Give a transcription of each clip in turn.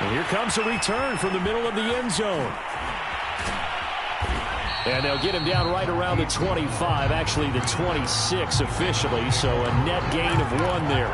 And here comes a return from the middle of the end zone. And they'll get him down right around the 25, actually the 26 officially, so a net gain of 1 there.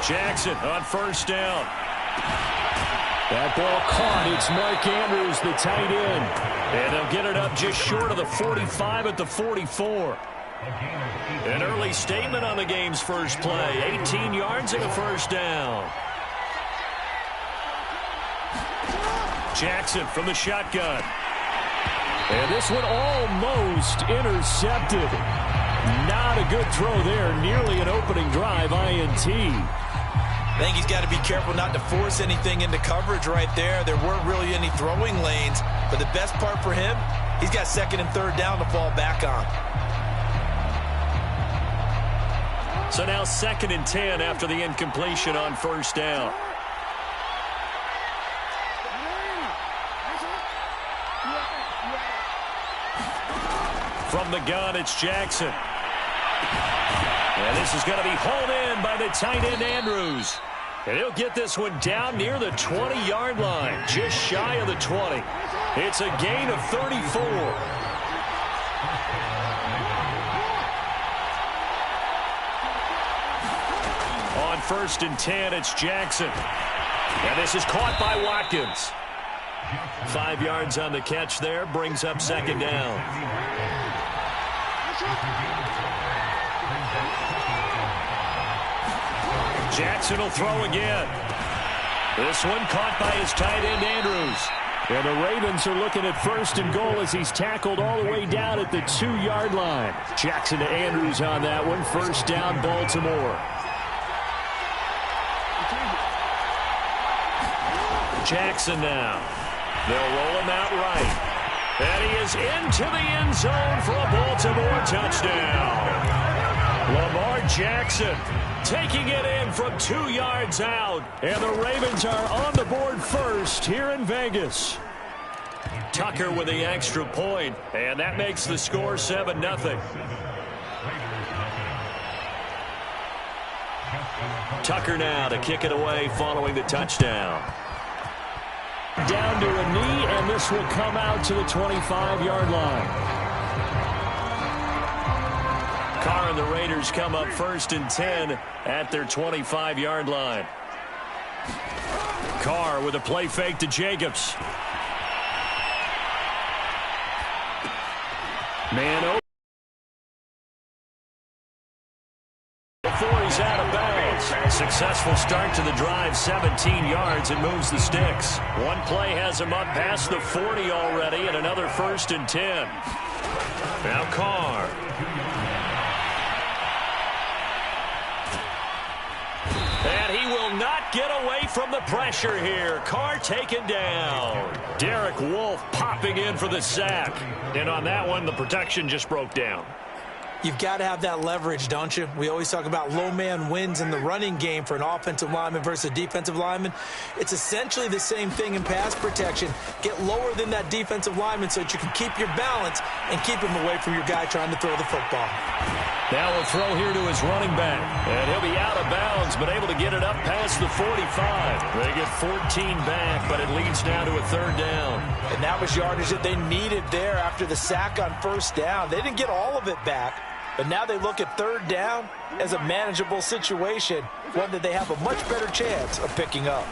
Jackson on first down. That ball caught. It's Mark Andrews, the tight end. And they'll get it up just short of the 45 at the 44. An early statement on the game's first play. 18 yards and a first down. Jackson from the shotgun. And this one almost intercepted. Not a good throw there. Nearly an opening drive INT. I think he's got to be careful not to force anything into coverage right there. There weren't really any throwing lanes. But the best part for him, he's got second and third down to fall back on. So now 2nd and 10 after the incompletion on first down. From the gun, it's Jackson. And this is going to be hauled in by the tight end Andrews. And he'll get this one down near the 20-yard line, just shy of the 20. It's a gain of 34. On 1st and 10, it's Jackson. And this is caught by Watkins. 5 yards on the catch there, brings up 2nd down. Jackson will throw again. This one caught by his tight end Andrews. And the Ravens are looking at 1st and goal as he's tackled all the way down at the 2-yard line. Jackson to Andrews on that one. 1st down, Baltimore. Jackson now. They'll roll him out right. And he is into the end zone for a Baltimore touchdown. Lamar Jackson taking it in from 2 yards out. And the Ravens are on the board first here in Vegas. Tucker with the extra point, and that makes the score 7-0. Tucker now to kick it away following the touchdown. Down to a knee, and this will come out to the 25-yard line. Carr and the Raiders come up 1st and 10 at their 25-yard line. Carr with a play fake to Jacobs. Man over. Before he's out of bounds. Successful start to the drive, 17 yards, and moves the sticks. One play has him up past the 40 already, and another 1st and 10. Now Carr. And he will not get away from the pressure here. Carr taken down. Derek Wolfe popping in for the sack. And on that one, the protection just broke down. You've got to have that leverage, don't you? We always talk about low man wins in the running game for an offensive lineman versus a defensive lineman. It's essentially the same thing in pass protection. Get lower than that defensive lineman so that you can keep your balance and keep him away from your guy trying to throw the football. Now a throw here to his running back. And he'll be out of bounds, but able to get it up past the 45. They get 14 back, but it leads now to a 3rd down. And that was yardage that they needed there after the sack on 1st down. They didn't get all of it back. But now they look at 3rd down as a manageable situation, one that they have a much better chance of picking up.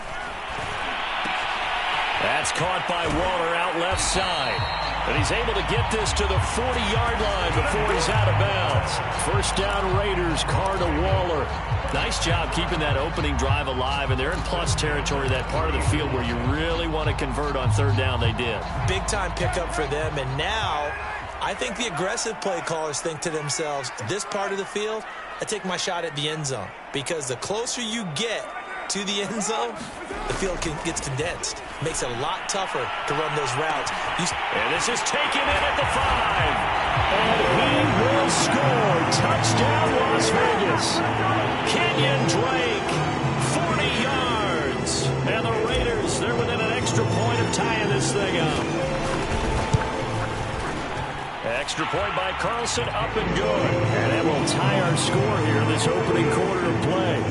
That's caught by Waller out left side. And he's able to get this to the 40-yard line before he's out of bounds. 1st down Raiders, Carr to Waller. Nice job keeping that opening drive alive, and they're in plus territory, that part of the field where you really want to convert on 3rd down. They did. Big-time pickup for them, and now I think the aggressive play callers think to themselves, this part of the field, I take my shot at the end zone. Because the closer you get to the end zone, the field gets condensed. Makes it a lot tougher to run those routes. And this is taken in at the 5. And he will score. Touchdown, Las Vegas. Kenyon Drake, 40 yards. And the Raiders, they're within an extra point of tying this thing up. Extra point by Carlson, up and good. And that will tie our score here in this opening quarter of play.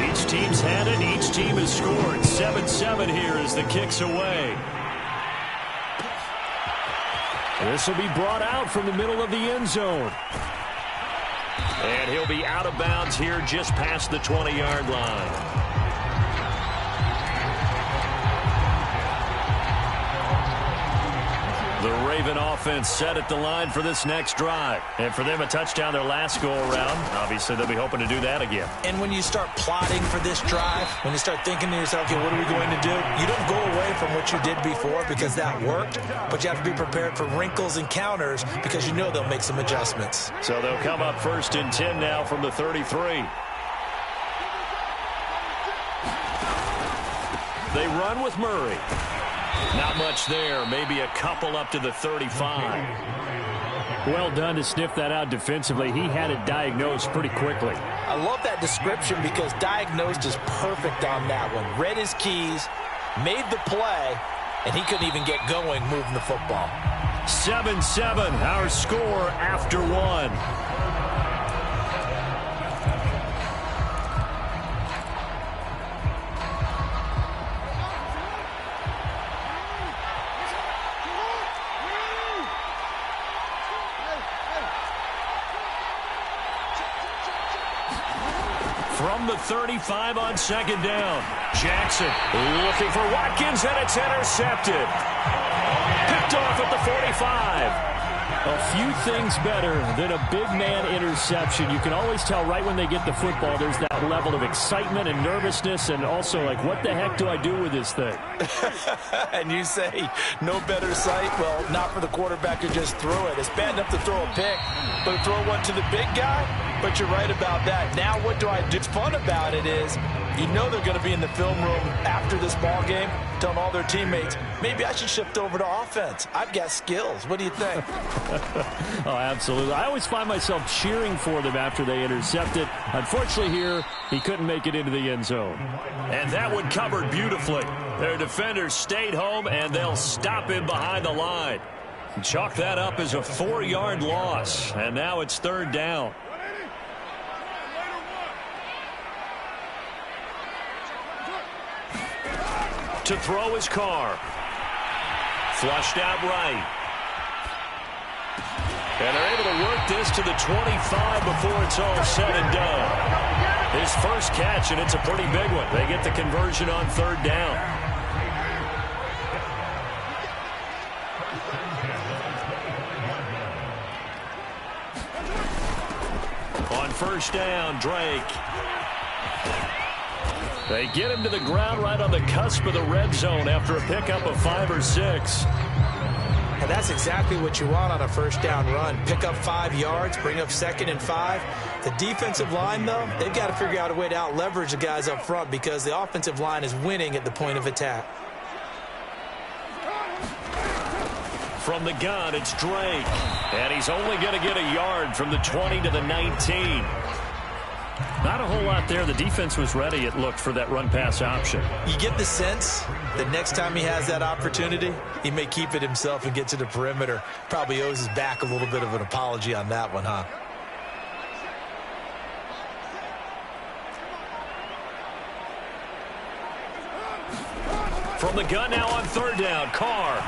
Each team's had it. Each team has scored. 7-7 here as the kick's away. This will be brought out from the middle of the end zone. And he'll be out of bounds here just past the 20-yard line. The Raven offense set at the line for this next drive. And for them, a touchdown their last go-around. Obviously, they'll be hoping to do that again. And when you start plotting for this drive, when you start thinking to yourself, okay, what are we going to do? You don't go away from what you did before because that worked, but you have to be prepared for wrinkles and counters because you know they'll make some adjustments. So they'll come up 1st and 10 now from the 33. They run with Murray. Not much there. Maybe a couple up to the 35. Well done to sniff that out defensively. He had it diagnosed pretty quickly. I love that description because diagnosed is perfect on that one. Read his keys, made the play, and he couldn't even get going moving the football. 7-7, our score after 1. From the 35 on 2nd down. Jackson looking for Watkins, and it's intercepted. Picked off at the 45. A few things better than a big man interception. You can always tell right when they get the football, there's that level of excitement and nervousness, and also like, what the heck do I do with this thing? And you say, no better sight? Well, not for the quarterback to just throw it. It's bad enough to throw a pick, but to throw one to the big guy? But you're right about that. Now what do I do? What's fun about it is, you know they're going to be in the film room after this ball game, telling all their teammates, maybe I should shift over to offense. I've got skills. What do you think? Oh, absolutely. I always find myself cheering for them after they intercept it. Unfortunately here, he couldn't make it into the end zone. And that one covered beautifully. Their defenders stayed home, and they'll stop him behind the line. Chalk that up as a 4-yard loss, and now it's 3rd down. To throw his Carr. Flushed out right. And they're able to work this to the 25 before it's all said and done. His first catch, and it's a pretty big one. They get the conversion on 3rd down. On 1st down, Drake. They get him to the ground right on the cusp of the red zone after a pickup of 5 or 6. And that's exactly what you want on a 1st down run. Pick up 5 yards, bring up 2nd and 5. The defensive line, though, they've got to figure out a way to out-leverage the guys up front because the offensive line is winning at the point of attack. From the gun, it's Drake. And he's only going to get a yard from the 20 to the 19. Not a whole lot there. The defense was ready, it looked, for that run-pass option. You get the sense that next time he has that opportunity, he may keep it himself and get to the perimeter. Probably owes his back a little bit of an apology on that one, huh? From the gun now on 3rd down, Carr.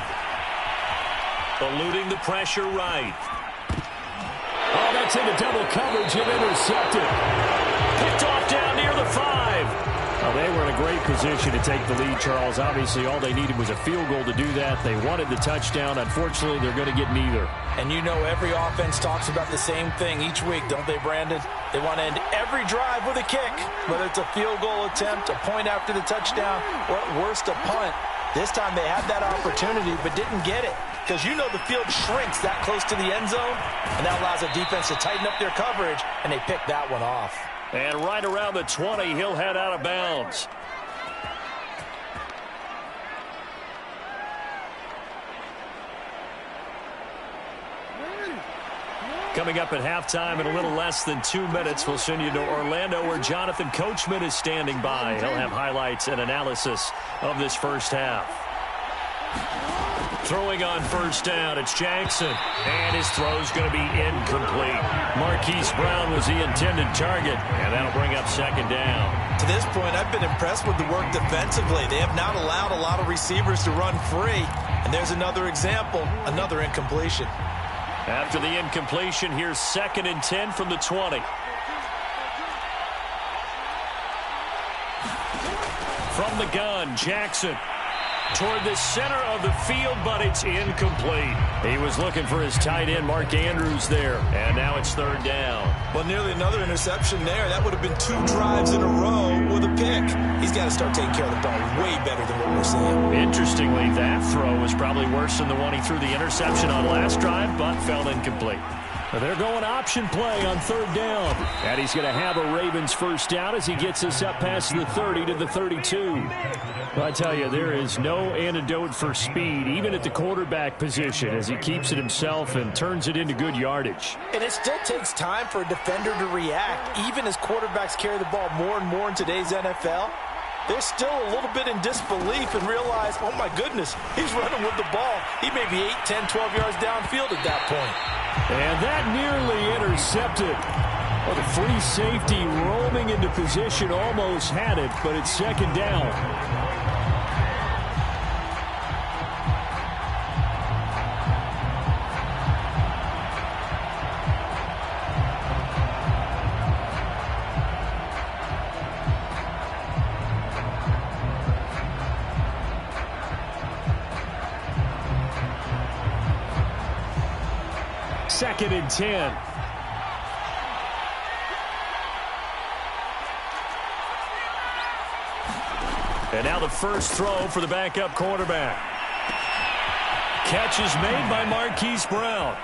Eluding the pressure right. Oh, that's into double coverage and intercepted. Picked off down near the 5. Well, they were in a great position to take the lead, Charles. Obviously, all they needed was a field goal to do that. They wanted the touchdown. Unfortunately, they're going to get neither. And you know every offense talks about the same thing each week, don't they, Brandon? They want to end every drive with a kick, whether it's a field goal attempt, a point after the touchdown, or at worst, a punt. This time they had that opportunity but didn't get it. because you know the field shrinks that close to the end zone, and that allows the defense to tighten up their coverage, and they pick that one off. And right around the 20, he'll head out of bounds. Coming up at halftime in a little less than 2 minutes, we'll send you to Orlando where Jonathan Coachman is standing by. He'll have highlights and analysis of this first half. Throwing on first down, it's Jackson. And his throw's going to be incomplete. Marquise Brown was the intended target, and that'll bring up second down. To this point, I've been impressed with the work defensively. They have not allowed a lot of receivers to run free. And there's another example, another incompletion. After the incompletion, here's 2nd and 10 from the 20. From the gun, Jackson toward the center of the field, but it's incomplete. He was looking for his tight end, Mark Andrews, there. And now it's 3rd down. Well, nearly another interception there. That would have been 2 drives in a row with a pick. He's got to start taking care of the ball way better than what we're seeing. Interestingly, that throw was probably worse than the one he threw the interception on last drive, but fell incomplete. They're going option play on 3rd down. And he's going to have a Ravens first down as he gets us up past the 30 to the 32. Well, I tell you, there is no antidote for speed, even at the quarterback position, as he keeps it himself and turns it into good yardage. And it still takes time for a defender to react, even as quarterbacks carry the ball more and more in today's NFL. They're still a little bit in disbelief and realize, oh my goodness, he's running with the ball. He may be 8, 10, 12 yards downfield at that point. And that nearly intercepted. Well, the free safety roaming into position almost had it, but it's 2nd down. Second and 10. And now the first throw for the backup quarterback. Catch is made by Marquise Brown.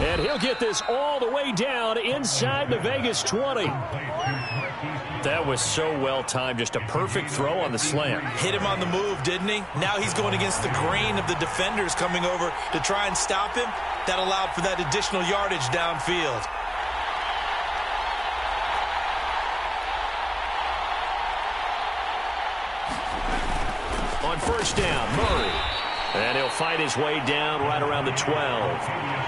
And he'll get this all the way down inside the Vegas 20. That was so well timed. Just a perfect throw on the slant. Hit him on the move, didn't he? Now he's going against the grain of the defenders coming over to try and stop him. That allowed for that additional yardage downfield. On first down, Murray. And he'll fight his way down right around the 12.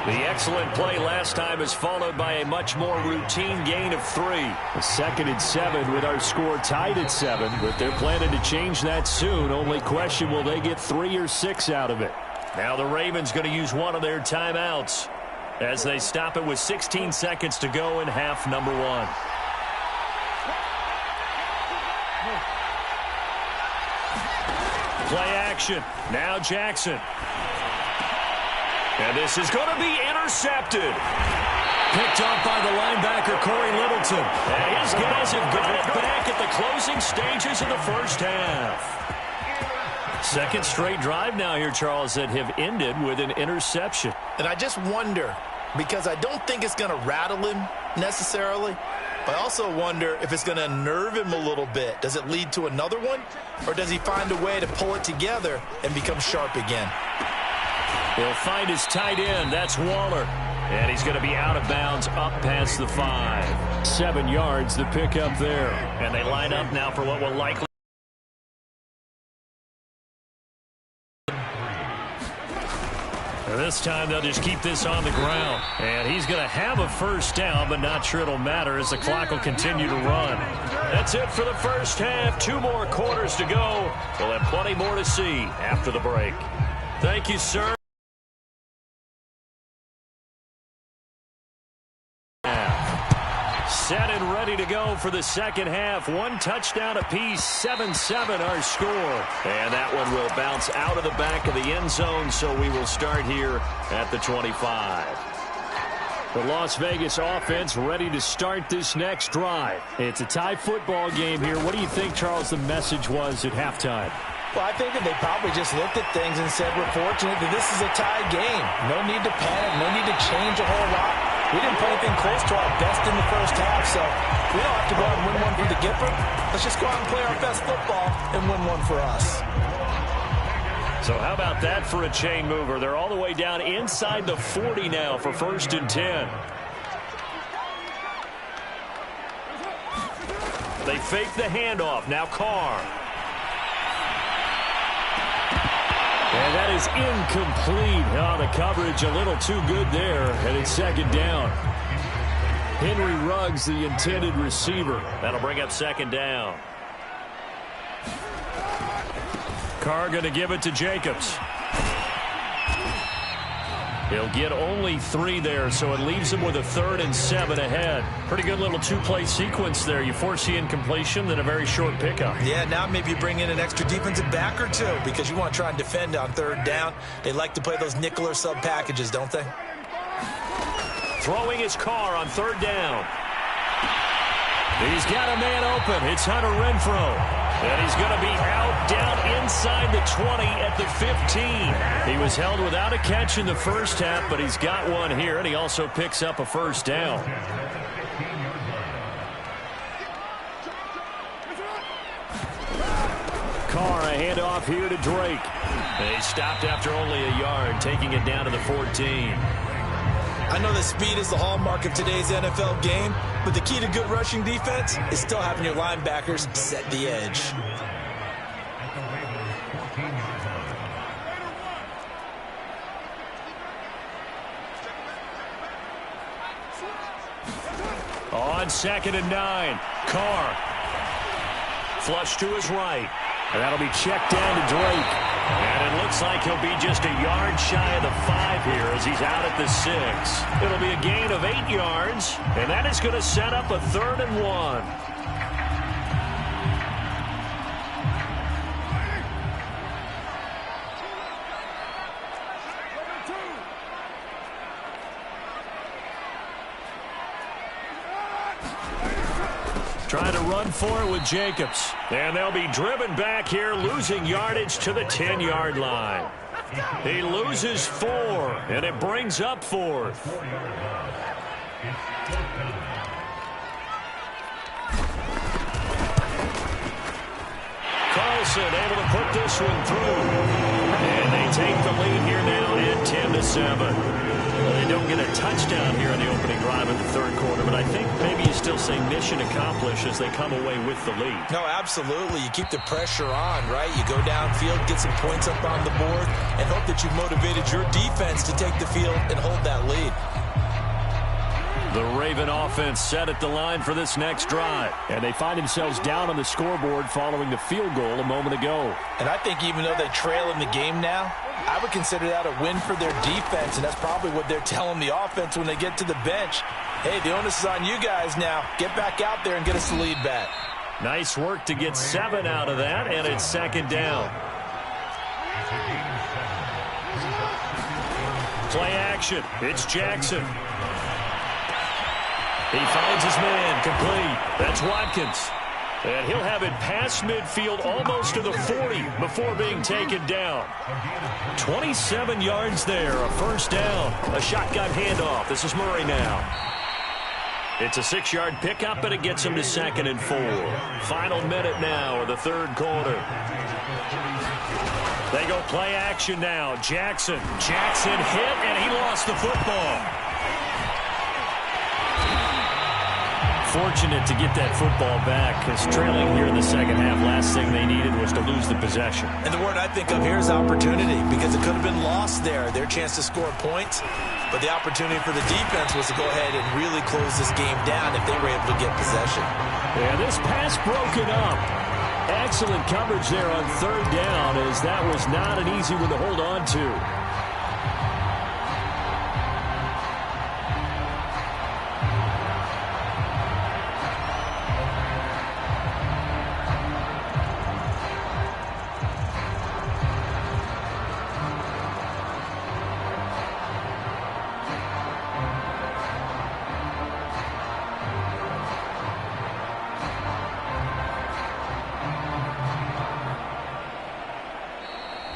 The excellent play last time is followed by a much more routine gain of 3. 2nd and 7 with our score tied at 7, but they're planning to change that soon. Only question, will they get 3 or 6 out of it? Now the Ravens going to use one of their timeouts as they stop it with 16 seconds to go in half number 1. Play action. Now Jackson. And this is going to be intercepted. Picked up by the linebacker, Corey Littleton. And his guys have got it back at the closing stages of the first half. 2nd straight drive now here, Charles, that have ended with an interception. And I just wonder, because I don't think it's going to rattle him necessarily, but I also wonder if it's going to unnerve him a little bit. Does it lead to another one? Or does he find a way to pull it together and become sharp again? He'll find his tight end. That's Waller. And he's going to be out of bounds up past the 5. 7 yards, the pickup there. And they line up now for what will likely. This time they'll just keep this on the ground. And he's going to have a first down, but not sure it'll matter as the clock will continue to run. That's it for the first half. 2 more quarters to go. We'll have plenty more to see after the break. Thank you, sir. Set and ready to go for the second half. 1 touchdown apiece, 7-7 our score. And that one will bounce out of the back of the end zone, so we will start here at the 25. The Las Vegas offense ready to start this next drive. It's a tie football game here. What do you think, Charles, the message was at halftime? Well, I think that they probably just looked at things and said, we're fortunate that this is a tie game. No need to panic. No need to change a whole lot. We didn't play anything close to our best in the first half, so we don't have to go out and win one for the Gipper. Let's just go out and play our best football and win one for us. So how about that for a chain mover? They're all the way down inside the 40 now for 1st and 10. They fake the handoff. Now Carr. And that is incomplete. Oh, the coverage a little too good there, and it's 2nd down. Henry Ruggs, the intended receiver. That'll bring up 2nd down. Carr going to give it to Jacobs. He'll get only 3 there, so it leaves him with a 3rd and 7 ahead. Pretty good little 2-play sequence there. You force the incompletion, then a very short pickup. Yeah, now maybe you bring in an extra defensive back or 2 because you want to try and defend on 3rd down. They like to play those nickel or sub packages, don't they? Throwing his Carr on 3rd down. He's got a man open. It's Hunter Renfrow. And he's going to be out down inside the 20 at the 15. He was held without a catch in the first half, but he's got one here, and he also picks up a 1st down. Carr, a handoff here to Drake. They stopped after only a yard, taking it down to the 14. I know that speed is the hallmark of today's NFL game, but the key to good rushing defense is still having your linebackers set the edge. On 2nd and 9, Carr. Flush to his right. And that'll be checked down to Drake. And it looks like he'll be just a yard shy of the 5 here as he's out at the 6. It'll be a gain of 8 yards, and that is going to set up a 3rd and 1. Trying to run for it with Jacobs. And they'll be driven back here, losing yardage to the 10-yard line. He loses 4, and it brings up 4th. Carlson able to put this one through. And they take the lead here now at 10-7. They don't get a touchdown here in the opening drive of the 3rd quarter, but I think maybe you still say mission accomplished as they come away with the lead. No, absolutely. You keep the pressure on, right? You go downfield, get some points up on the board, and hope that you've motivated your defense to take the field and hold that lead. The Raven offense set at the line for this next drive. And they find themselves down on the scoreboard following the field goal a moment ago. And I think even though they trail in the game now, I would consider that a win for their defense, and that's probably what they're telling the offense when they get to the bench. Hey, the onus is on you guys now. Get back out there and get us the lead back. Nice work to get 7 out of that, and it's 2nd down. Play action. It's Jackson. He finds his man, complete. That's Watkins. And he'll have it past midfield almost to the 40 before being taken down. 27 yards there, a 1st down. A shotgun handoff. This is Murray now. It's a 6-yard pickup, and it gets him to 2nd and 4. Final minute now of the 3rd quarter. They go play action now. Jackson. Jackson hit, and he lost the football. Fortunate to get that football back, because trailing here in the 2nd half, last thing they needed was to lose the possession. And the word I think of here is opportunity, because it could have been lost there, their chance to score points. But the opportunity for the defense was to go ahead and really close this game down if they were able to get possession. And this pass broken up. Excellent coverage there on 3rd down, as that was not an easy one to hold on to.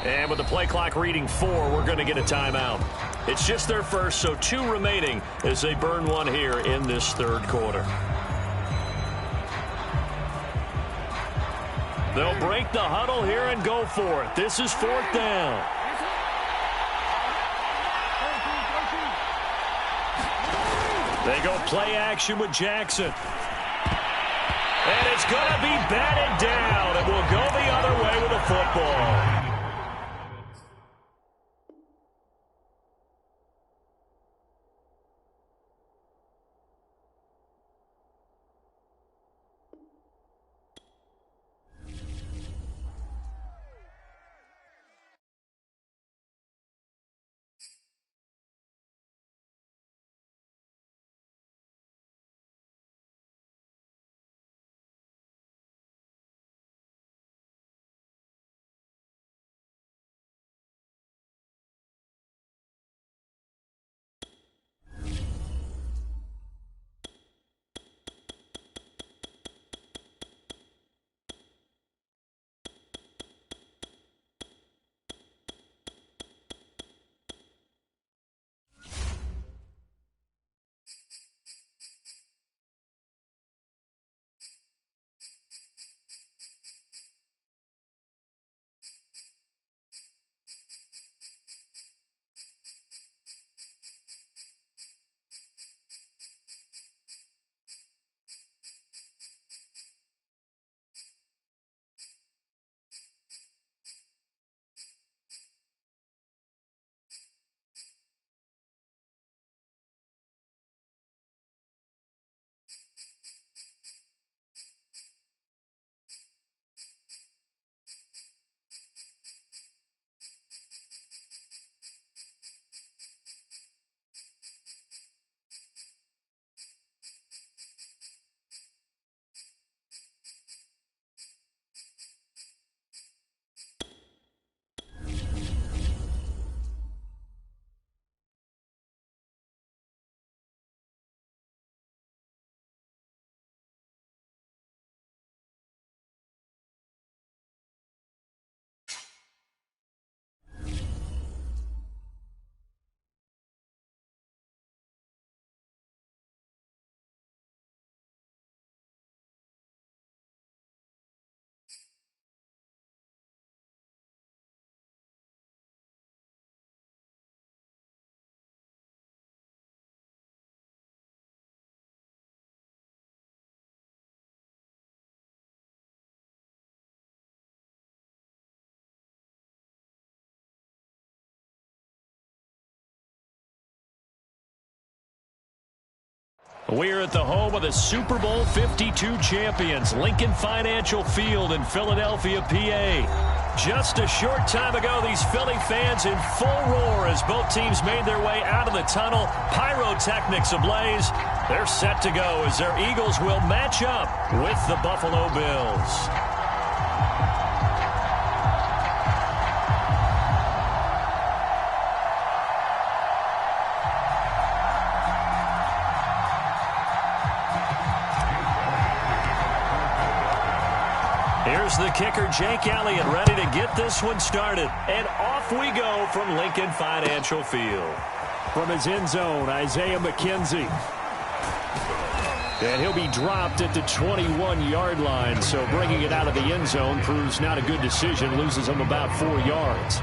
And with the play clock reading 4, we're going to get a timeout. It's just their first, so 2 remaining as they burn one here in this third quarter. They'll break the huddle here and go for it. This is 4th down. They go play action with Jackson. And it's going to be batted down. It will go the other way with a football. We're at the home of the Super Bowl 52 champions, Lincoln Financial Field in Philadelphia, PA. Just a short time ago, these Philly fans in full roar as both teams made their way out of the tunnel. Pyrotechnics ablaze. They're set to go as their Eagles will match up with the Buffalo Bills. Here's the kicker, Jake Elliott, ready to get this one started. And off we go from Lincoln Financial Field. From his end zone, Isaiah McKenzie. And he'll be dropped at the 21-yard line, so bringing it out of the end zone proves not a good decision, loses him about 4 yards.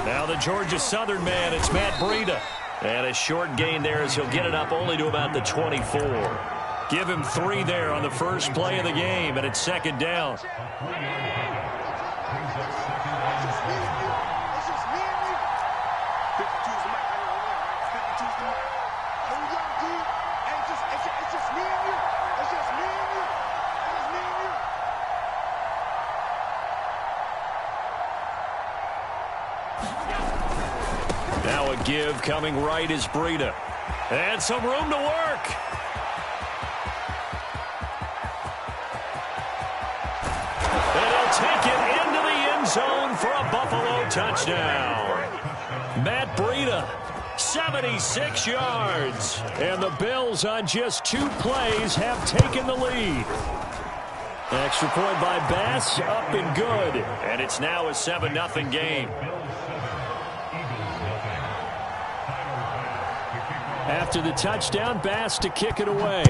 Now the Georgia Southern man, it's Matt Breida. And a short gain there as he'll get it up only to about the 24. Give him 3 there on the first play of the game, and it's 2nd down. give coming right is Breida. And some room to work. And he'll take it into the end zone for a Buffalo touchdown. Matt Breida, 76 yards. And the Bills on just 2 plays have taken the lead. Extra point by Bass, up and good. And it's now a 7-0 game. After the touchdown, Bass to kick it away.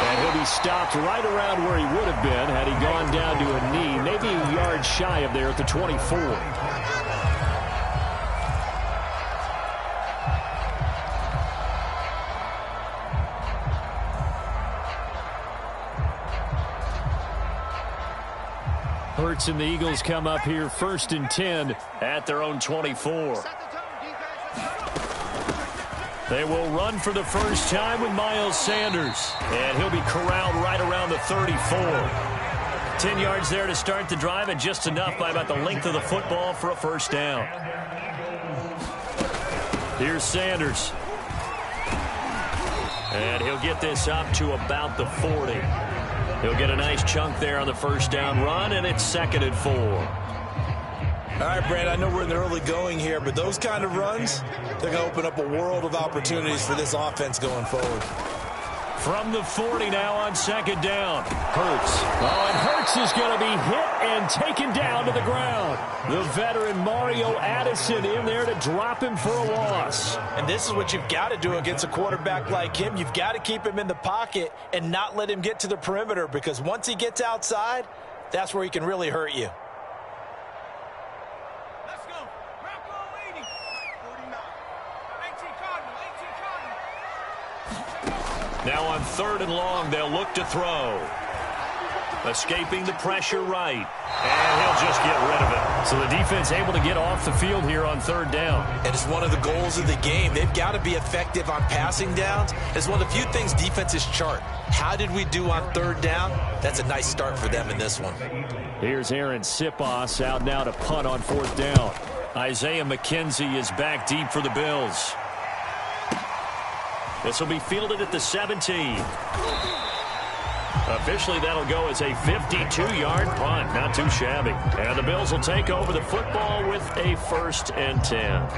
And he'll be stopped right around where he would have been had he gone down to a knee, maybe a yard shy of there at the 24. Hurts and the Eagles come up here 1st and 10 at their own 24. They will run for the first time with Miles Sanders. And he'll be corralled right around the 34. 10 yards there to start the drive, and just enough by about the length of the football for a first down. Here's Sanders. And he'll get this up to about the 40. He'll get a nice chunk there on the first down run, and it's 2nd and 4. All right, Brad, I know we're in the early going here, but those kind of runs, they're going to open up a world of opportunities for this offense going forward. From the 40 now on 2nd down. Hurts. Oh, and Hurts is going to be hit and taken down to the ground. The veteran Mario Addison in there to drop him for a loss. And this is what you've got to do against a quarterback like him. You've got to keep him in the pocket and not let him get to the perimeter, because once he gets outside, that's where he can really hurt you. Let's go. Rocco 80. 49. 18 Cardinal. 18 Cardinal. Now on 3rd and long, they'll look to throw. Escaping the pressure right. And he'll just get rid of it. So the defense able to get off the field here on 3rd down. And it's one of the goals of the game. They've got to be effective on passing downs. It's one of the few things defenses chart. How did we do on 3rd down? That's a nice start for them in this one. Here's Aaron Sipos out now to punt on 4th down. Isaiah McKenzie is back deep for the Bills. This will be fielded at the 17. Officially, that'll go as a 52-yard punt. Not too shabby. And the Bills will take over the football with a 1st and 10.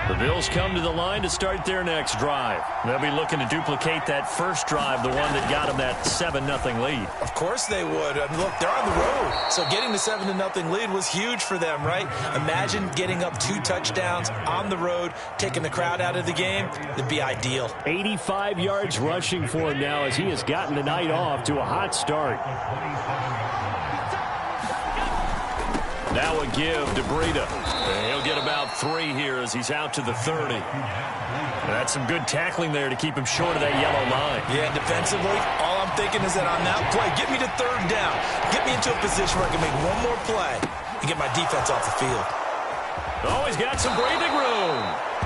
The Bills come to the line to start their next drive. They'll be looking to duplicate that first drive, the one that got them that 7-0 lead. Of course they would. I mean, look, they're on the road. So getting the 7-0 lead was huge for them, right? Imagine getting up 2 touchdowns on the road, taking the crowd out of the game. It'd be ideal. 85 yards rushing for him now as he has gotten the night off to a hot start. Now a give to Breida. He'll get about 3 here as he's out to the 30. That's some good tackling there to keep him short of that yellow line. Yeah, defensively, all I'm thinking is that on that play, get me to 3rd down. Get me into a position where I can make one more play and get my defense off the field. Oh, he's got some breathing room.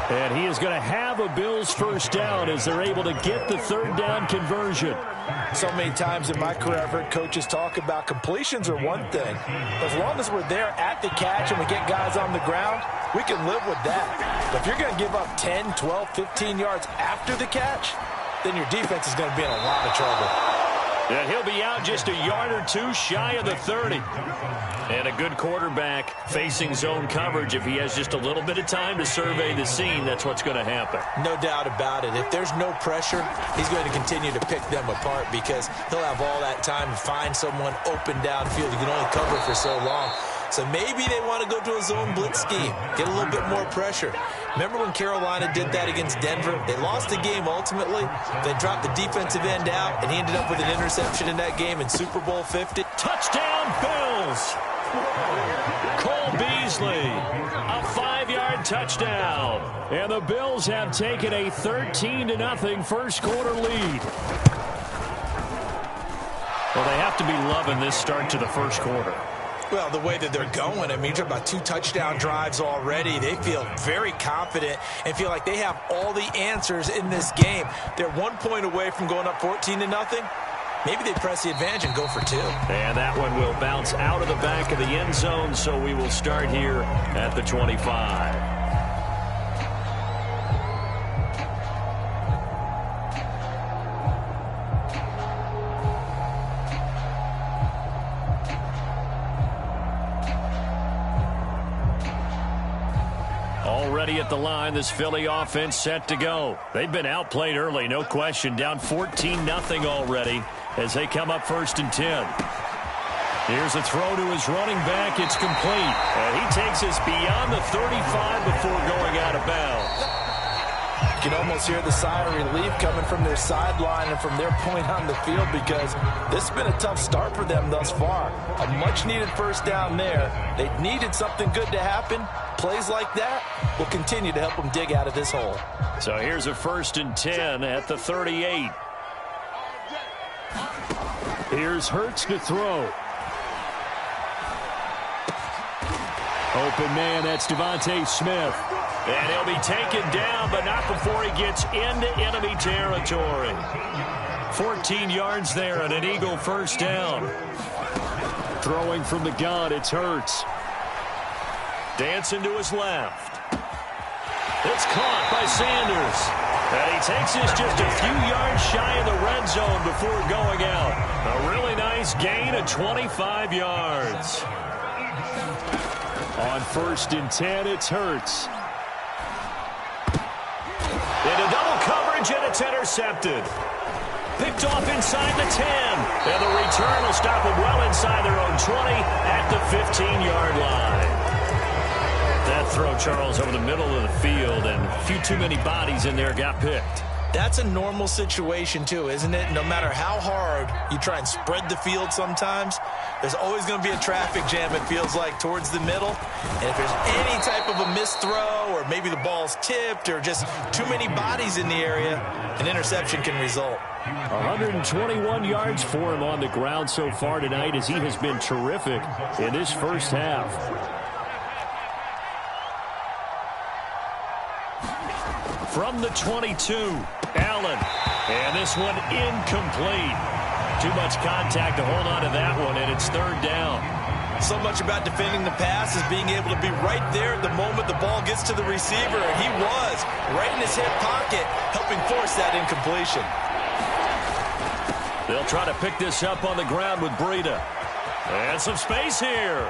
And he is going to have a Bills first down as they're able to get the 3rd down conversion. So many times in my career, I've heard coaches talk about completions are one thing. As long as we're there at the catch and we get guys on the ground, we can live with that. But if you're going to give up 10, 12, 15 yards after the catch, then your defense is going to be in a lot of trouble. And he'll be out just a yard or 2 shy of the 30. And a good quarterback facing zone coverage. If he has just a little bit of time to survey the scene, that's what's going to happen. No doubt about it. If there's no pressure, he's going to continue to pick them apart because he'll have all that time to find someone open downfield. You can only cover for so long. So maybe they want to go to a zone blitz scheme, get a little bit more pressure. Remember when Carolina did that against Denver? They lost the game ultimately. They dropped the defensive end out, and he ended up with an interception in that game in Super Bowl 50. Touchdown, Bills! Cole Beasley, a 5-yard touchdown. And the Bills have taken a 13-0 first quarter lead. Well, they have to be loving this start to the first quarter. Well, the way that they're going, I mean, you're talking about 2 touchdown drives already. They feel very confident and feel like they have all the answers in this game. They're 1 point away from going up 14-0. maybe they press the advantage and go for 2. And that one will bounce out of the back of the end zone, so we will start here at the 25. Already at the line, this Philly offense set to go. They've been outplayed early, no question. Down 14-0 already as they come up 1st and 10. Here's a throw to his running back. It's complete. And he takes us beyond the 35 before going out of bounds. You can almost hear the sigh of relief coming from their sideline and from their point on the field, because this has been a tough start for them thus far. A much-needed first down there. They needed something good to happen. Plays like that will continue to help them dig out of this hole. So here's a 1st and 10 at the 38. Here's Hurts to throw. Open man, that's Devontae Smith. And he'll be taken down, but not before he gets into enemy territory. 14 yards there and an Eagle first down. Throwing from the gun, it's Hurts. Dancing to his left. It's caught by Sanders. And he takes this just a few yards shy of the red zone before going out. A really nice gain of 25 yards. On 1st and 10, it's Hurts. Into double coverage, and it's intercepted. Picked off inside the 10. And the return will stop them well inside their own 20 at the 15-yard line. That throw, Charles, over the middle of the field, and a few too many bodies in there got picked. That's a normal situation, too, isn't it? No matter how hard you try and spread the field sometimes, there's always going to be a traffic jam, it feels like, towards the middle. And if there's any type of a missed throw, or maybe the ball's tipped, or just too many bodies in the area, an interception can result. 121 yards for him on the ground so far tonight, as he has been terrific in this first half. From the 22, Allen. And this one incomplete. Too much contact to hold on to that one, and it's 3rd down. So much about defending the pass is being able to be right there at the moment the ball gets to the receiver, and he was right in his hip pocket, helping force that incompletion. They'll try to pick this up on the ground with Breida. And some space here.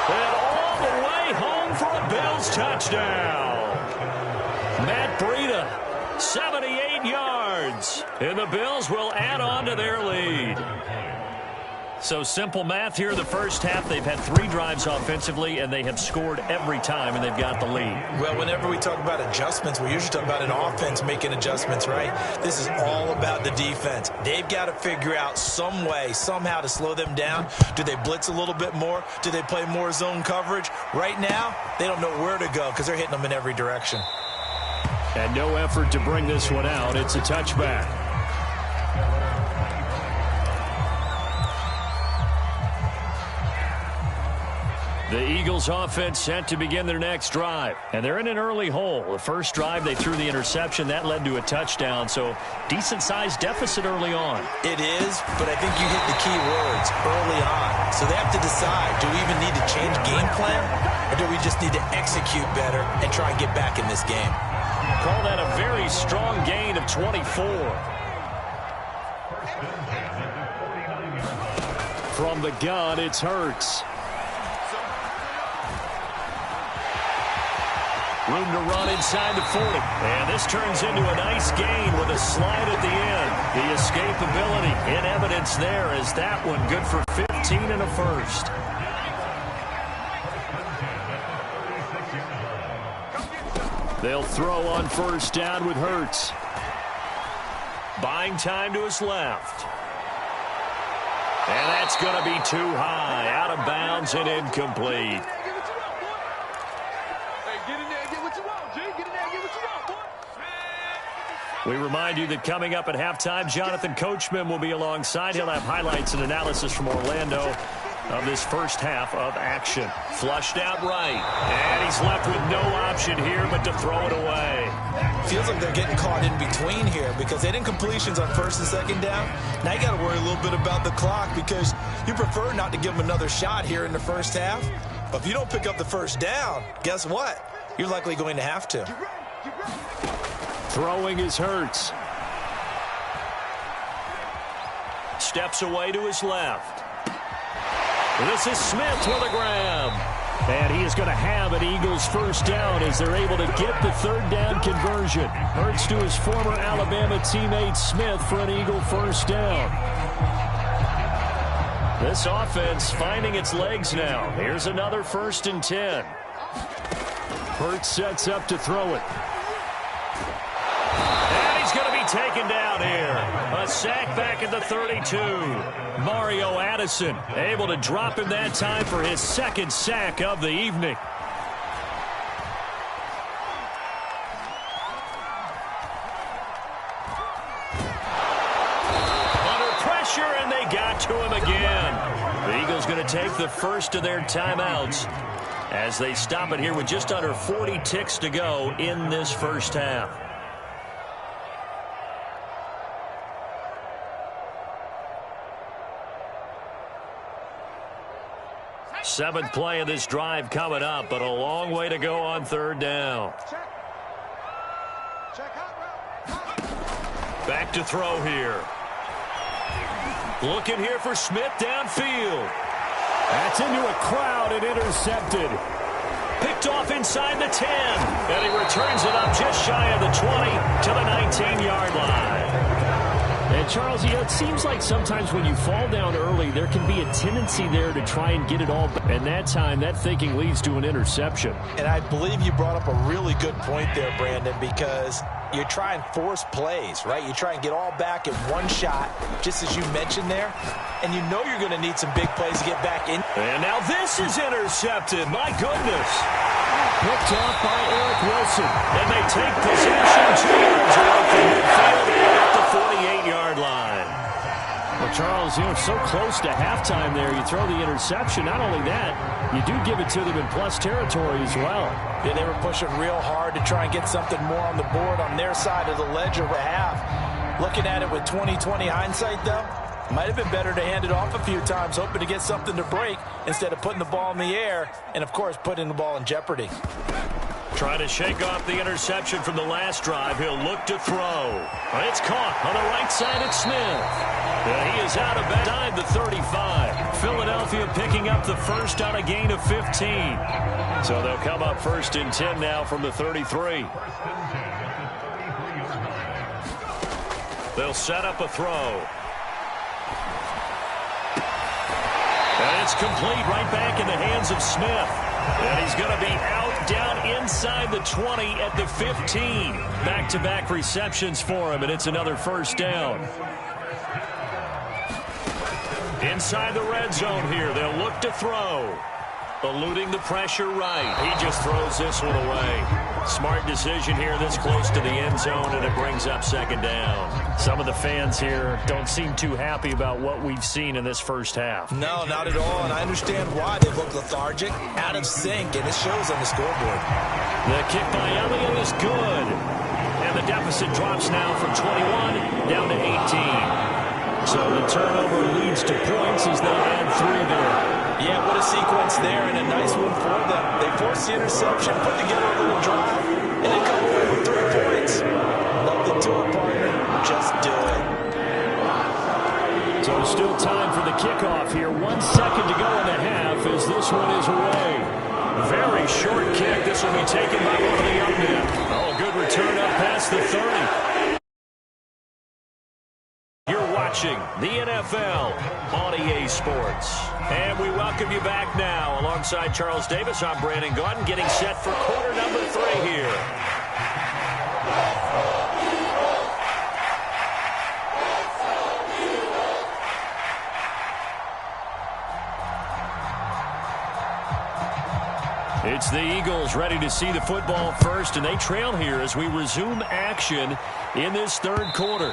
And all the way home for a Bills touchdown. Matt Breida, 78 yards. And the Bills will add on to their lead. So simple math here. The first half, they've had 3 drives offensively, and they have scored every time, and they've got the lead. Well, whenever we talk about adjustments, we usually talk about an offense making adjustments, right? This is all about the defense. They've got to figure out some way, somehow to slow them down. Do they blitz a little bit more? Do they play more zone coverage? Right now, they don't know where to go because they're hitting them in every direction. And no effort to bring this one out. It's a touchback. The Eagles offense set to begin their next drive. And they're in an early hole. The first drive, they threw the interception. That led to a touchdown. So decent-sized deficit early on. It is, but I think you hit the key words early on. So they have to decide, do we even need to change game plan? Or do we just need to execute better and try and get back in this game? Call that a very strong gain of 24. From the gun, it's Hurts. Room to run inside the 40. And this turns into a nice gain with a slide at the end. The escapability in evidence there as that one good for 15 and a first. They'll throw on first down with Hurts. Buying time to his left. And that's going to be too high. Out of bounds and incomplete. We remind you that coming up at halftime, Jonathan Coachman will be alongside. He'll have highlights and analysis from Orlando of this first half of action. Flushed out right. And he's left with no option here but to throw it away. Feels like they're getting caught in between here because they didn't completions on first and second down. Now you got to worry a little bit about the clock because you prefer not to give them another shot here in the first half. But if you don't pick up the first down, guess what? You're likely going to have to. Throwing is Hurts. Steps away to his left. This is Smith with a grab. And he is going to have an Eagles first down as they're able to get the third down conversion. Hurts to his former Alabama teammate Smith for an Eagle first down. This offense finding its legs now. Here's another 1st and 10. Hurts sets up to throw it. And he's going to be taken down here. A sack back at the 32. Mario Addison able to drop him that time for his second sack of the evening. Under pressure, and they got to him again. The Eagles going to take the first of their timeouts as they stop it here with just under 40 ticks to go in this first half. Seventh play of this drive coming up, but a long way to go on third down. Back to throw here. Looking here for Smith downfield. That's into a crowd and intercepted. Picked off inside the 10. And he returns it up just shy of the 20 to the 19-yard line. And, Charles, you know, it seems like sometimes when you fall down early, there can be a tendency there to try and get it all back. And that time, that thinking leads to an interception. And I believe you brought up a really good point there, Brandon, because you try and force plays, right? You try and get all back in one shot, just as you mentioned there. And you know you're going to need some big plays to get back in. And now this is intercepted. My goodness. Picked off by Eric Wilson. And they take possession 2 yards away from midfield at the 48-yard line. Well, Charles, you know, so close to halftime there, you throw the interception. Not only that, you do give it to them in plus territory as well. Yeah, they were pushing real hard to try and get something more on the board on their side of the ledger at half. Looking at it with 20/20 hindsight, though, might have been better to hand it off a few times, hoping to get something to break instead of putting the ball in the air and, of course, putting the ball in jeopardy. Trying to shake off the interception from the last drive. He'll look to throw. It's caught on the right side at Smith. And he is out of bounds at the 35. Philadelphia picking up the first on a gain of 15. So they'll come up 1st and 10 now from the 33. They'll set up a throw. And it's complete right back in the hands of Smith. And he's going to be out down inside the 20 at the 15. Back-to-back receptions for him, and it's another first down. Inside the red zone here, they'll look to throw. Eluding the pressure right. He just throws this one away. Smart decision here this close to the end zone, and it brings up 2nd down. Some of the fans here don't seem too happy about what we've seen in this first half. No, not at all, and I understand why. They look lethargic, out of sync, and it shows on the scoreboard. The kick by Elliott is good. And the deficit drops now from 21 down to 18. So the turnover leads to points as they add 3 there. Yeah, what a sequence there, and a nice one for them. They force the interception, put together a little drive, and they come away with 3 points. Nothing to it, partner. Just do it. So still time for the kickoff here. 1 second to go in the half as this one is away. Very short kick. This will be taken by one of the young men. Oh, good return up past the 30. You're watching the NFL on EA Sports. And we welcome you back now. Alongside Charles Davis, I'm Brandon Gaudin, getting set for quarter number 3 here. It's the Eagles ready to see the football first, and they trail here as we resume action in this 3rd quarter.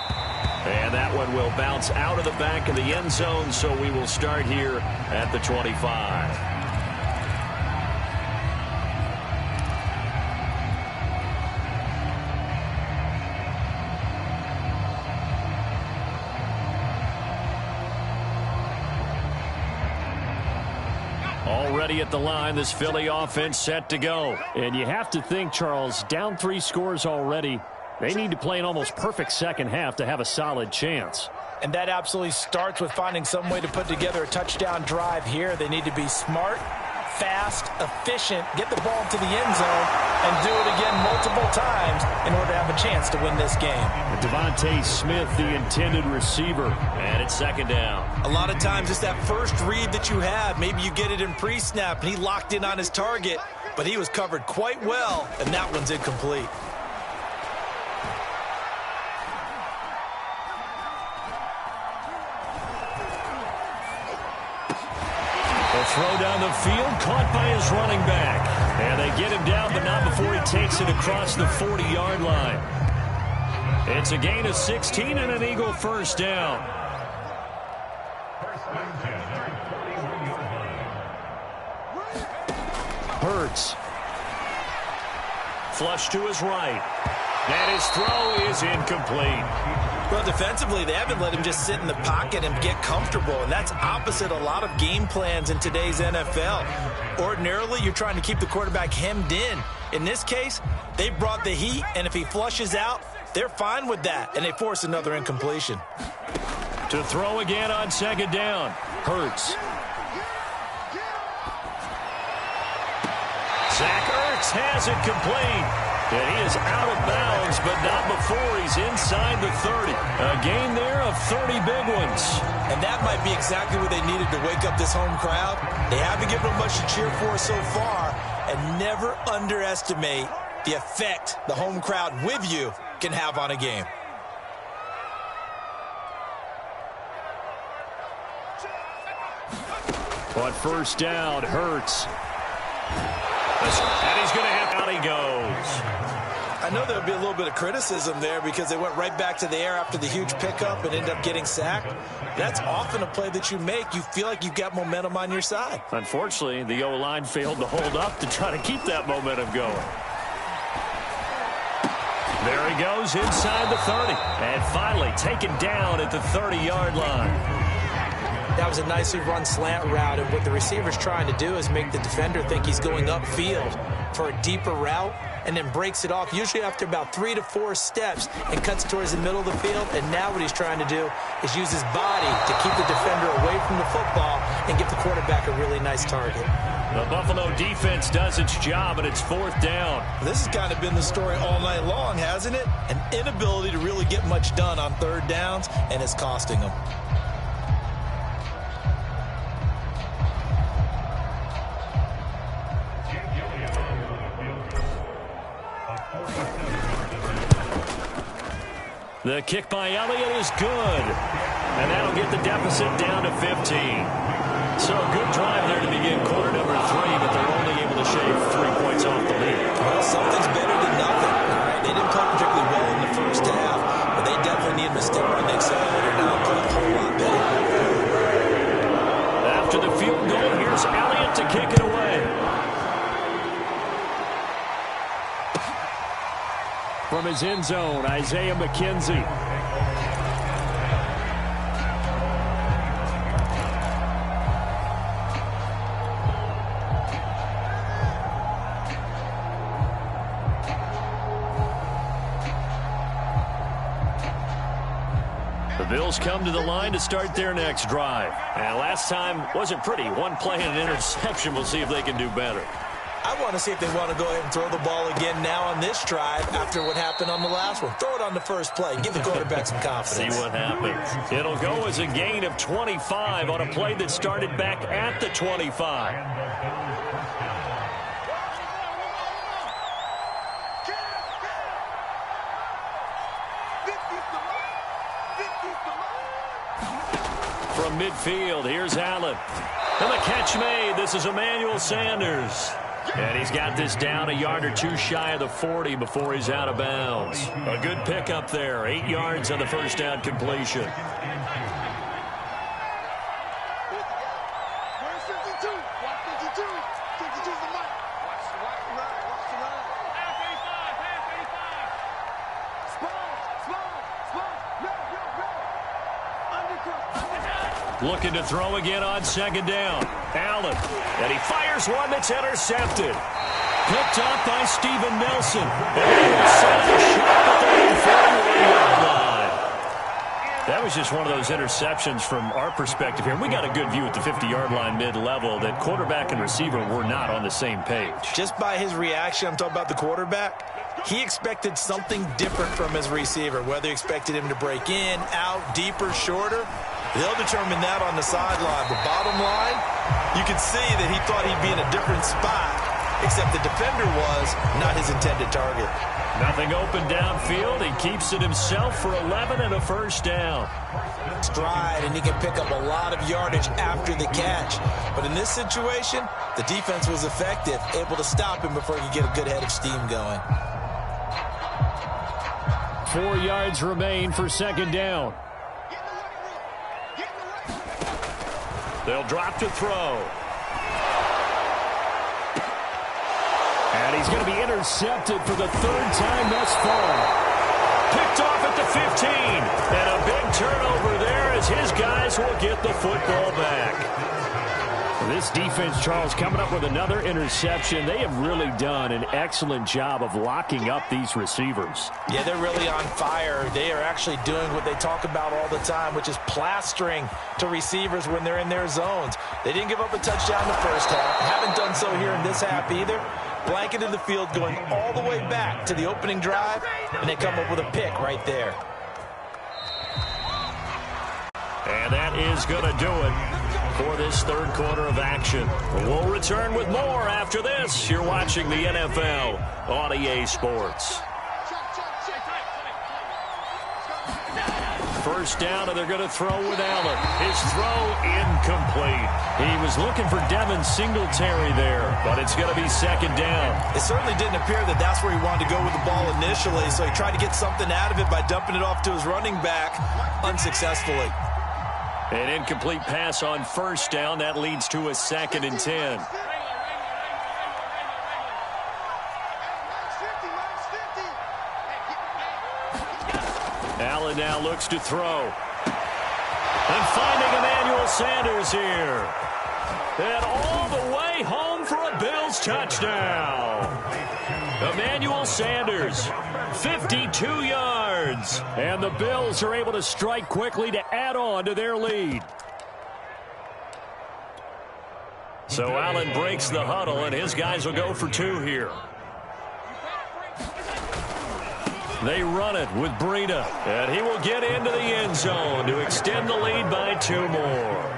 And that one will bounce out of the back of the end zone, so we will start here at the 25. Already at the line, this Philly offense set to go. And you have to think, Charles, down 3 scores already. They need to play an almost perfect second half to have a solid chance. And that absolutely starts with finding some way to put together a touchdown drive here. They need to be smart, fast, efficient, get the ball into the end zone, and do it again multiple times in order to have a chance to win this game. Devontae Smith, the intended receiver. And it's second down. A lot of times it's that first read that you have. Maybe you get it in pre-snap, and he locked in on his target, but he was covered quite well, and that one's incomplete. Throw down the field, caught by his running back. And they get him down, but not before he takes it across the 40-yard line. It's a gain of 16 and an Eagle first down. Hurts. Flush to his right. And his throw is incomplete. Well, defensively, they haven't let him just sit in the pocket and get comfortable, and that's opposite a lot of game plans in today's NFL. Ordinarily, you're trying to keep the quarterback hemmed in. In this case, they brought the heat, and if he flushes out, they're fine with that, and they force another incompletion. To throw again on second down. Hurts. Zach Ertz has it complete. And he is out of bounds, but not before he's inside the 30. A gain there of 30 big ones. And that might be exactly what they needed to wake up this home crowd. They haven't given them much to cheer for so far, and never underestimate the effect the home crowd with you can have on a game. On first down, Hurts. And he's going to have out he goes. I know there'll be a little bit of criticism there because they went right back to the air after the huge pickup and ended up getting sacked. That's often a play that you make. You feel like you've got momentum on your side. Unfortunately, the O-line failed to hold up to try to keep that momentum going. There he goes inside the 30. And finally taken down at the 30-yard line. That was a nicely run slant route, and what the receiver's trying to do is make the defender think he's going upfield for a deeper route, and then breaks it off, usually after about 3 to 4 steps, and cuts towards the middle of the field. And now what he's trying to do is use his body to keep the defender away from the football and give the quarterback a really nice target. The Buffalo defense does its job, and it's fourth down. This has kind of been the story all night long, hasn't it? An inability to really get much done on third downs, and it's costing them. The kick by Elliott is good. And that'll get the deficit down to 15. So a good drive there to begin quarter number 3, but they're only able to shave 3 points off the lead. Well, something's better than nothing. All right? They didn't play particularly well in the first half, but they definitely need to step on the accelerator now and play a whole lot better. After the field goal, here's Elliott to kick it away. From his end zone, Isaiah McKenzie. The Bills come to the line to start their next drive. And last time wasn't pretty. One play and an interception. We'll see if they can do better. I want to see if they want to go ahead and throw the ball again now on this drive after what happened on the last one. Throw it on the first play. Give the quarterback some confidence. See what happens. It'll go as a gain of 25 on a play that started back at the 25. From midfield, here's Allen. And the catch made. This is Emmanuel Sanders. And he's got this down a yard or two shy of the 40 before he's out of bounds. A good pickup there. 8 yards on the first down completion. Looking to throw again on second down. Allen. And he fires one that's intercepted. Picked up by Steven Nelson. And he will set up shop at the 41-yard line. That was just one of those interceptions from our perspective here. We got a good view at the 50-yard line mid-level that quarterback and receiver were not on the same page. Just by his reaction, I'm talking about the quarterback, he expected something different from his receiver, whether he expected him to break in, out, deeper, shorter. They'll determine that on the sideline. The bottom line, you could see that he thought he'd be in a different spot, except the defender was not his intended target. Nothing open downfield. He keeps it himself for 11 and a first down. Stride, and he can pick up a lot of yardage after the catch. But in this situation, the defense was effective, able to stop him before he could get a good head of steam going. 4 yards remain for second down. They'll drop to throw. And he's going to be intercepted for the third time thus far. Picked off at the 15. And a big turnover there as his guys will get the football back. This defense, Charles, coming up with another interception. They have really done an excellent job of locking up these receivers. Yeah, they're really on fire. They are actually doing what they talk about all the time, which is plastering to receivers when they're in their zones. They didn't give up a touchdown the first half. Haven't done so here in this half either. Blanketed the field going all the way back to the opening drive, and they come up with a pick right there. And that is going to do it for this third quarter of action. We'll return with more after this. You're watching the NFL on EA Sports. First down, and they're going to throw with Allen. His throw incomplete. He was looking for Devin Singletary there, but it's going to be second down. It certainly didn't appear that that's where he wanted to go with the ball initially, so he tried to get something out of it by dumping it off to his running back unsuccessfully. An incomplete pass on first down. That leads to a 2nd and 10. Allen now looks to throw. And finding Emmanuel Sanders here. And all the way home for a Bills touchdown. Emmanuel Sanders, 52 yards. And the Bills are able to strike quickly to add on to their lead. So Allen breaks the huddle, and his guys will go for 2 here. They run it with Breida, and he will get into the end zone to extend the lead by 2 more.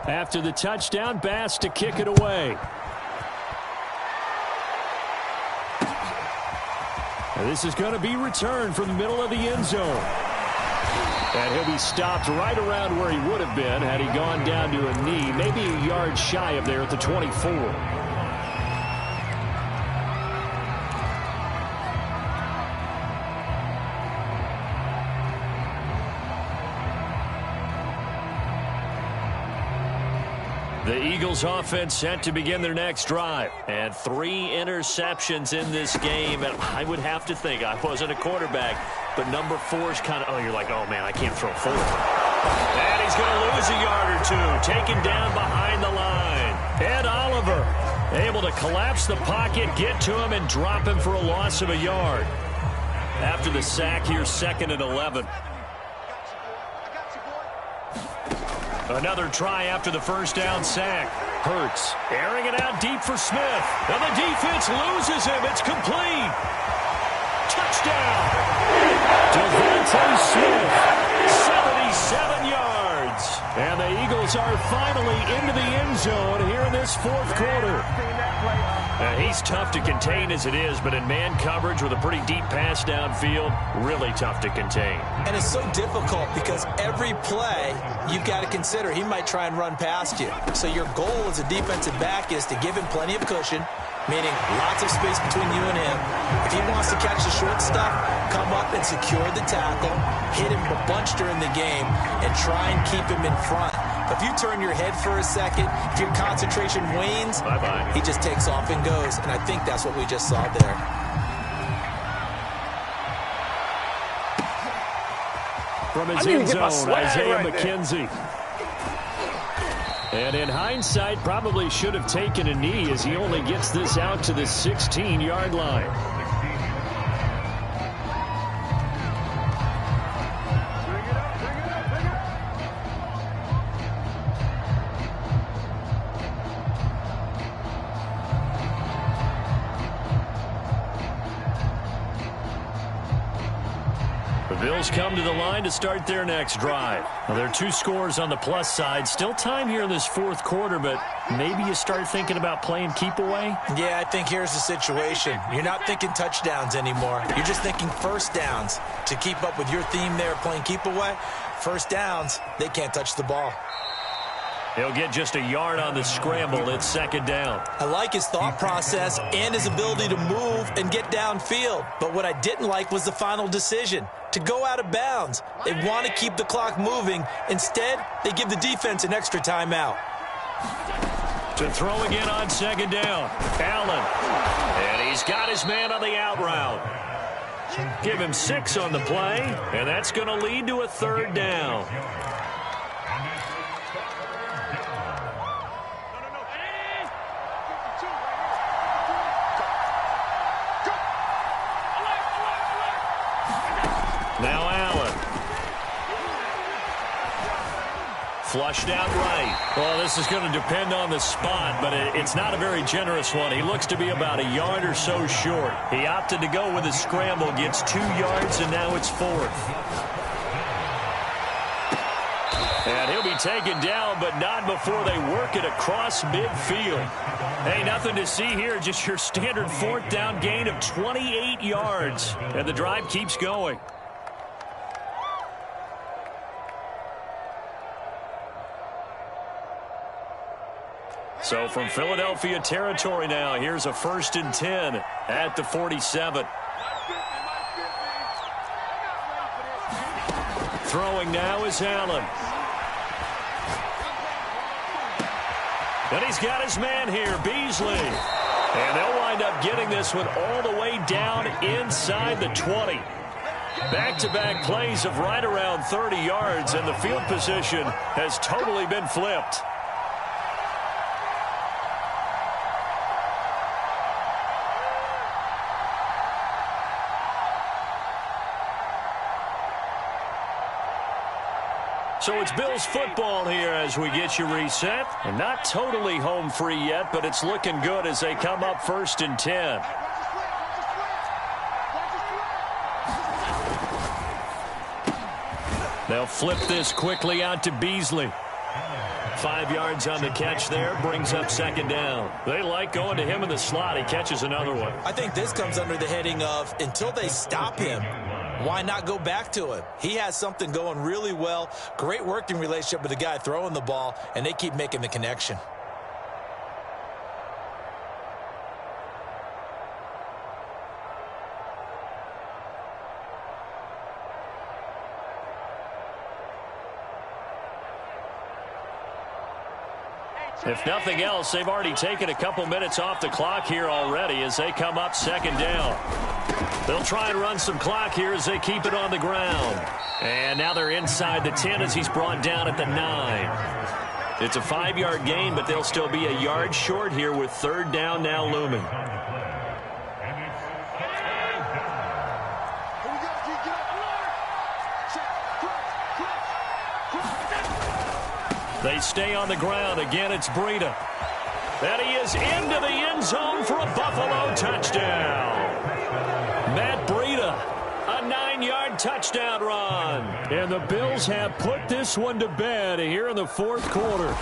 After the touchdown, Bass to kick it away. And this is going to be returned from the middle of the end zone. And he'll be stopped right around where he would have been had he gone down to a knee, maybe a yard shy of there at the 24. The Eagles offense set to begin their next drive. And 3 interceptions in this game. And I would have to think, I wasn't a quarterback, but number 4 is kind of, oh, you're like, oh, man, I can't throw 4. And he's going to lose a yard or 2. Taken down behind the line. Ed Oliver able to collapse the pocket, get to him, and drop him for a loss of a yard. After the sack here, 2nd and 11. Another try after the first down sack. Hurts airing it out deep for Smith. And the defense loses him. It's complete. Touchdown. Devontae Smith. 77 yards. And the Eagles are finally into the end zone here in this fourth quarter. He's tough to contain as it is, but in man coverage with a pretty deep pass downfield, really tough to contain. And it's so difficult because every play you've got to consider he might try and run past you. So your goal as a defensive back is to give him plenty of cushion, meaning lots of space between you and him. If he wants to catch the short stuff, come up and secure the tackle, hit him a bunch during the game, and try and keep him in front. If you turn your head for a second, if your concentration wanes, bye-bye. He just takes off and goes, and I think that's what we just saw there. From his end zone, Isaiah right McKenzie. And in hindsight, probably should have taken a knee as he only gets this out to the 16-yard line. The Bills come to the line to start their next drive. Well, there are 2 scores on the plus side. Still time here in this fourth quarter, but maybe you start thinking about playing keep away? Yeah, I think here's the situation. You're not thinking touchdowns anymore. You're just thinking first downs. To keep up with your theme there, playing keep away, first downs, they can't touch the ball. He'll get just a yard on the scramble. It's second down. I like his thought process and his ability to move and get downfield. But what I didn't like was the final decision, to go out of bounds. They want to keep the clock moving. Instead, they give the defense an extra timeout. To throw again on second down, Allen. And he's got his man on the out route. Give him 6 on the play, and that's going to lead to a third down. Now Allen. Flushed out right. Well, this is going to depend on the spot, but it's not a very generous one. He looks to be about a yard or so short. He opted to go with a scramble, gets 2 yards, and now it's 4th. And he'll be taken down, but not before they work it across midfield. Hey, nothing to see here, just your standard 4th down gain of 28 yards. And the drive keeps going. So from Philadelphia territory now, here's a 1st and 10 at the 47. Throwing now is Allen. And he's got his man here, Beasley. And they'll wind up getting this one all the way down inside the 20. Back-to-back plays of right around 30 yards, and the field position has totally been flipped. So it's Bills football here as we get you reset. And not totally home free yet, but it's looking good as they come up 1st and 10. They'll flip this quickly out to Beasley. 5 yards on the catch there, brings up second down. They like going to him in the slot. He catches another one. I think this comes under the heading of, until they stop him, why not go back to him? He has something going really well. Great working relationship with the guy throwing the ball, and they keep making the connection. If nothing else, they've already taken a couple minutes off the clock here already as they come up second down. They'll try and run some clock here as they keep it on the ground. And now they're inside the 10 as he's brought down at the 9. It's a 5-yard gain, but they'll still be a yard short here with third down now looming. They stay on the ground. Again, it's Breida. And he is into the end zone for a Buffalo touchdown. Matt Breida, a 9-yard touchdown run. And the Bills have put this one to bed here in the fourth quarter.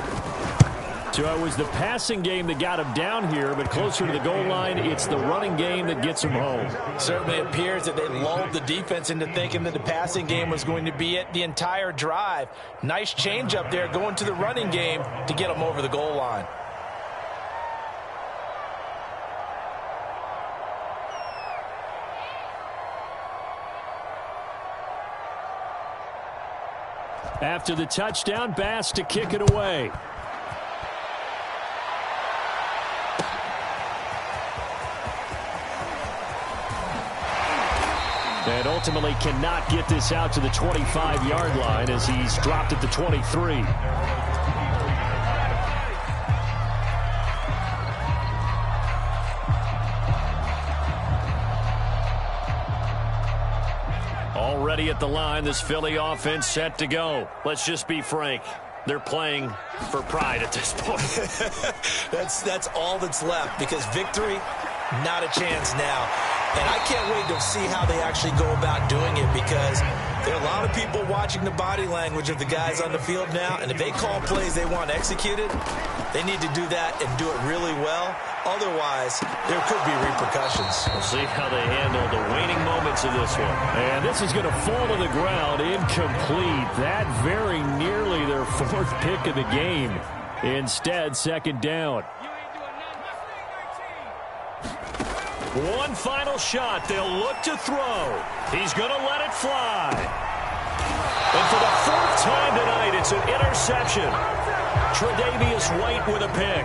So it was the passing game that got him down here, but closer to the goal line, it's the running game that gets him home. Certainly appears that they lulled the defense into thinking that the passing game was going to be it the entire drive. Nice change up there going to the running game to get them over the goal line. After the touchdown, Bass to kick it away. And ultimately cannot get this out to the 25-yard line as he's dropped at the 23. Already at the line, this Philly offense set to go. Let's just be frank. They're playing for pride at this point. That's all that's left, because victory, not a chance now. And I can't wait to see how they actually go about doing it, because there are a lot of people watching the body language of the guys on the field now, and if they call plays they want executed, they need to do that and do it really well. Otherwise, there could be repercussions. We'll see how they handle the waning moments of this one. And this is going to fall to the ground incomplete. That very nearly their fourth pick of the game. Instead, second down. One final shot. They'll look to throw. He's going to let it fly. And for the fourth time tonight, it's an interception. Tre'Davious White with a pick.